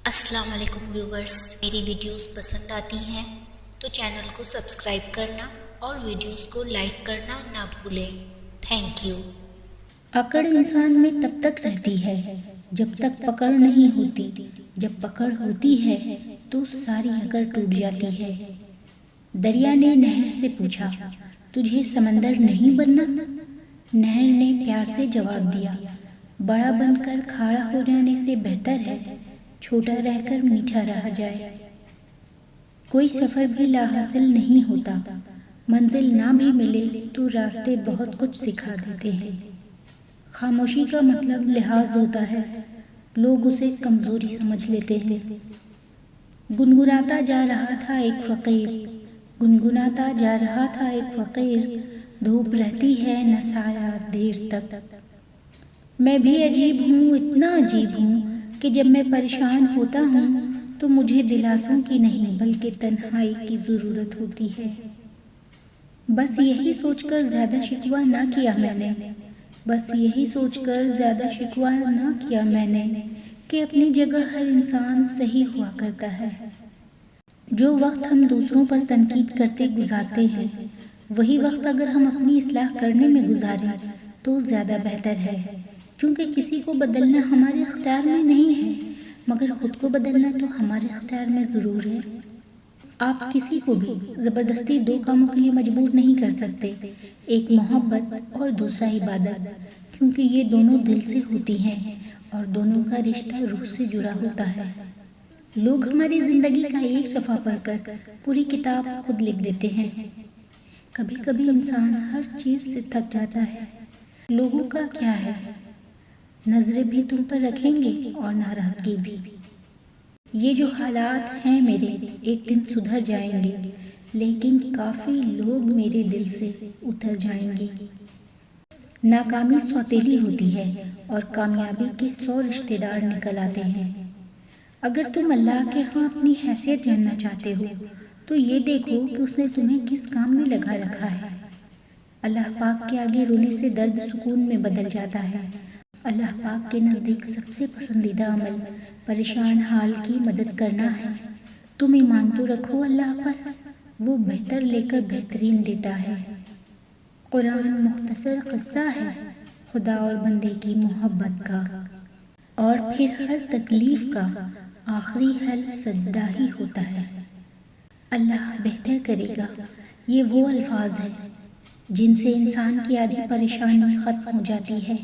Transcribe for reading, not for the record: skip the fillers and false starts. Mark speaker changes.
Speaker 1: السلام علیکم ویورز، میری ویڈیوز پسند آتی ہیں تو چینل کو سبسکرائب کرنا اور ویڈیوز کو لائک کرنا نہ بھولیں۔ Thank you.
Speaker 2: اکڑ انسان میں تب تک رہتی ہے جب تک پکڑ نہیں ہوتی، جب پکڑ ہوتی ہے تو ساری اکڑ ٹوٹ جاتی ہے۔ دریا نے نہر سے پوچھا، تجھے سمندر نہیں بننا؟ نہر نے پیار سے جواب دیا، بڑا بن کر کھڑا ہو جانے سے بہتر ہے چھوٹا رہ کر میٹھا رہا جائے۔ کوئی سفر بھی لا حاصل نہیں ہوتا، منزل نہ بھی ملے تو راستے بہت کچھ سکھا دیتے ہیں۔ خاموشی کا مطلب لحاظ ہوتا ہے، لوگ اسے کمزوری سمجھ لیتے ہیں۔ گنگناتا جا رہا تھا ایک فقیر، گنگناتا جا رہا تھا ایک فقیر، دھوپ رہتی ہے نہ سایہ دیر تک۔ میں بھی عجیب ہوں، اتنا عجیب ہوں کہ جب میں پریشان ہوتا ہوں تو مجھے دلاسوں کی نہیں بلکہ تنہائی کی ضرورت ہوتی ہے۔ بس یہی سوچ کر زیادہ شکوہ نہ کیا میں نے، بس یہی سوچ کر زیادہ شکوہ نہ کیا میں نے کہ اپنی جگہ ہر انسان صحیح ہوا کرتا ہے۔ جو وقت ہم دوسروں پر تنقید کرتے گزارتے ہیں، وہی وقت اگر ہم اپنی اصلاح کرنے میں گزاریں تو زیادہ بہتر ہے، کیونکہ کسی کو بدلنا ہمارے اختیار میں نہیں ہے، مگر خود کو بدلنا تو ہمارے اختیار میں ضرور ہے۔ آپ کسی کو بھی زبردستی دو کاموں کے لیے مجبور نہیں کر سکتے، ایک محبت اور دوسرا عبادت، کیونکہ یہ دونوں دل سے ہوتی ہیں اور دونوں کا رشتہ روح سے جڑا ہوتا ہے۔ لوگ ہماری زندگی کا ایک صفحہ پڑھ کر پوری کتاب خود لکھ دیتے ہیں۔ کبھی کبھی انسان ہر چیز سے تھک جاتا ہے۔ لوگوں کا کیا ہے، نظریں بھی تم پر رکھیں گے اور ناراضگی بھی۔ یہ جو حالات ہیں میرے ایک دن سدھر جائیں گے، لیکن کافی لوگ میرے دل سے اتر جائیں گے۔ ناکامی سوتیلی ہوتی ہے اور کامیابی کے 100 رشتہ دار نکل آتے ہیں۔ اگر تم اللہ کے ہاں اپنی حیثیت جاننا چاہتے ہو تو یہ دیکھو کہ اس نے تمہیں کس کام میں لگا رکھا ہے۔ اللہ پاک کے آگے رونے سے درد سکون میں بدل جاتا ہے۔ اللہ پاک کے نزدیک سب سے پسندیدہ عمل پریشان حال کی مدد کرنا ہے۔ تم ایمان تو رکھو اللہ پر، وہ بہتر لے کر بہترین دیتا ہے۔ قرآن مختصر قصہ ہے خدا اور بندے کی محبت کا، اور پھر ہر تکلیف کا آخری حل سجدہ ہی ہوتا ہے۔ اللہ بہتر کرے گا، یہ وہ الفاظ ہیں جن سے انسان کی آدھی پریشانی ختم ہو جاتی ہے۔